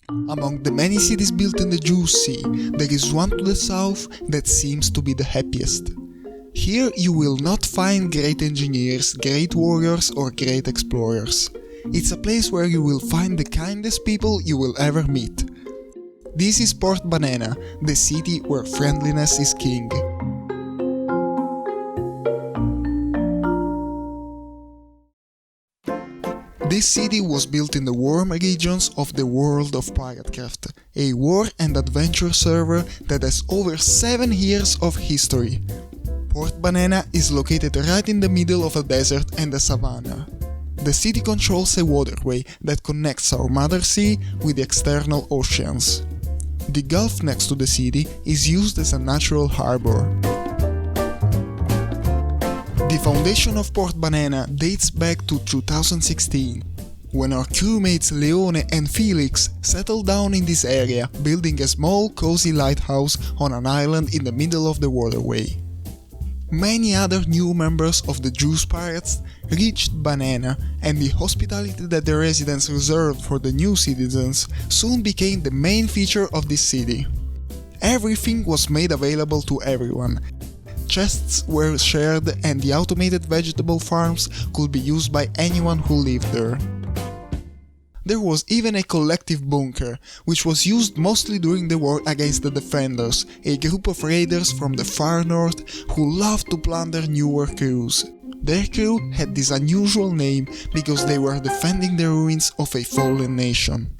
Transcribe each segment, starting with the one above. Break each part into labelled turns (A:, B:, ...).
A: Among the many cities built in the Juice Sea, there is one to the south that seems to be the happiest. Here you will not find great engineers, great warriors or great explorers. It's a place where you will find the kindest people you will ever meet. This is Port Banana, the city where friendliness is king. This city was built in the warm regions of the world of Piratecraft, a war and adventure server that has over 7 years of history. Port Banana is located right in the middle of a desert and a savanna. The city controls a waterway that connects our mother sea with the external oceans. The gulf next to the city is used as a natural harbor. The foundation of Port Banana dates back to 2016, when our crewmates Leone and Felix settled down in this area, building a small cozy lighthouse on an island in the middle of the waterway. Many other new members of the Juice Pirates reached Banana, and the hospitality that the residents reserved for the new citizens soon became the main feature of this city. Everything was made available to everyone. Chests were shared and the automated vegetable farms could be used by anyone who lived there. There was even a collective bunker, which was used mostly during the war against the Defenders, a group of raiders from the far north who loved to plunder newer crews. Their crew had this unusual name because they were defending the ruins of a fallen nation.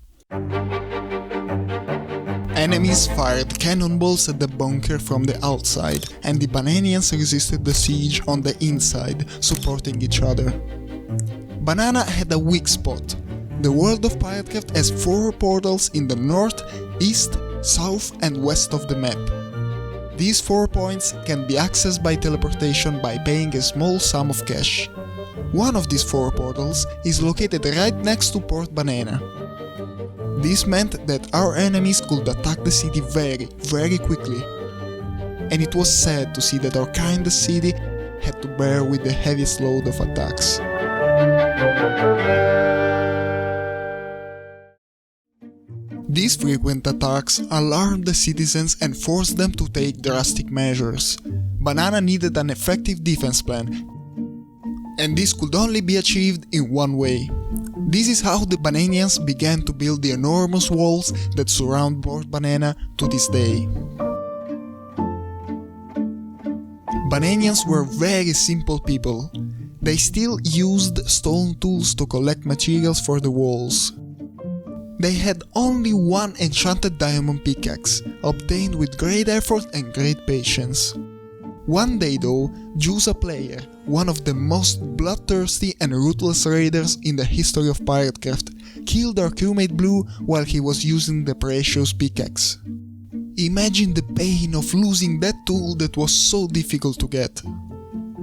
A: Enemies fired cannonballs at the bunker from the outside, and the Bananians resisted the siege on the inside, supporting each other. Banana had a weak spot. The world of Piratecraft has 4 portals in the north, east, south and west of the map. These 4 points can be accessed by teleportation by paying a small sum of cash. One of these 4 portals is located right next to Port Banana. This meant that our enemies could attack the city very quickly. And it was sad to see that our kindest city had to bear with the heaviest load of attacks. These frequent attacks alarmed the citizens and forced them to take drastic measures. Banana needed an effective defense plan, and this could only be achieved in one way. This is how the Bananians began to build the enormous walls that surround Port Banana to this day. Bananians were very simple people. They still used stone tools to collect materials for the walls. They had only one enchanted diamond pickaxe, obtained with great effort and great patience. One day though, Juice Player, one of the most bloodthirsty and ruthless raiders in the history of Piratecraft, killed our crewmate Blue while he was using the precious pickaxe. Imagine the pain of losing that tool that was so difficult to get.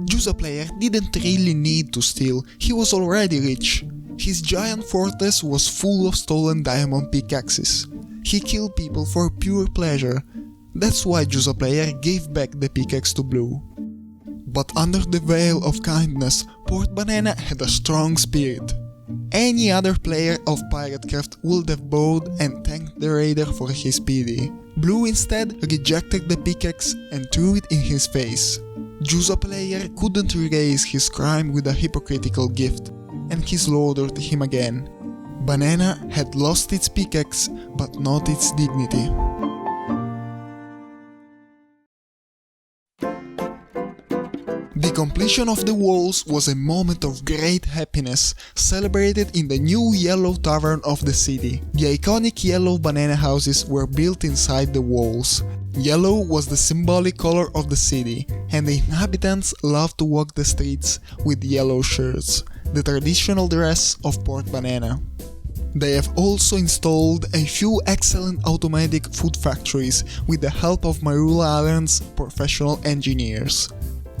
A: Juice Player didn't really need to steal, he was already rich. His giant fortress was full of stolen diamond pickaxes. He killed people for pure pleasure. That's why Juice Player gave back the pickaxe to Blue. But under the veil of kindness, Port Banana had a strong spirit. Any other player of Piratecraft would have bowed and thanked the raider for his pity. Blue instead rejected the pickaxe and threw it in his face. Juice Player couldn't erase his crime with a hypocritical gift, and he slaughtered him again. Banana had lost its pickaxe, but not its dignity. The completion of the walls was a moment of great happiness, celebrated in the new yellow tavern of the city. The iconic yellow banana houses were built inside the walls. Yellow was the symbolic color of the city, and the inhabitants loved to walk the streets with yellow shirts, the traditional dress of Port Banana. They have also installed a few excellent automatic food factories with the help of Marula Island's professional engineers.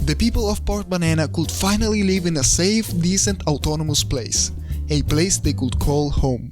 A: The people of Port Banana could finally live in a safe, decent, autonomous place, a place they could call home.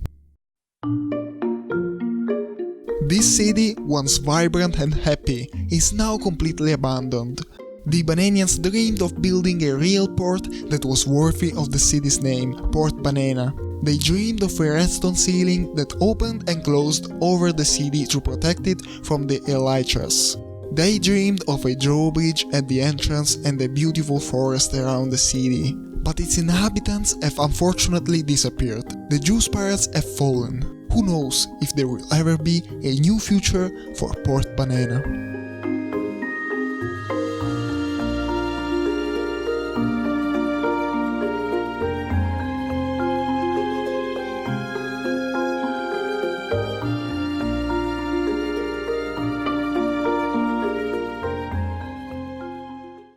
A: This city, once vibrant and happy, is now completely abandoned. The Bananians dreamed of building a real port that was worthy of the city's name, Port Banana. They dreamed of a redstone ceiling that opened and closed over the city to protect it from the elytras. They dreamed of a drawbridge at the entrance and a beautiful forest around the city. But its inhabitants have unfortunately disappeared. The Juice Pirates have fallen. Who knows if there will ever be a new future for Port Banana.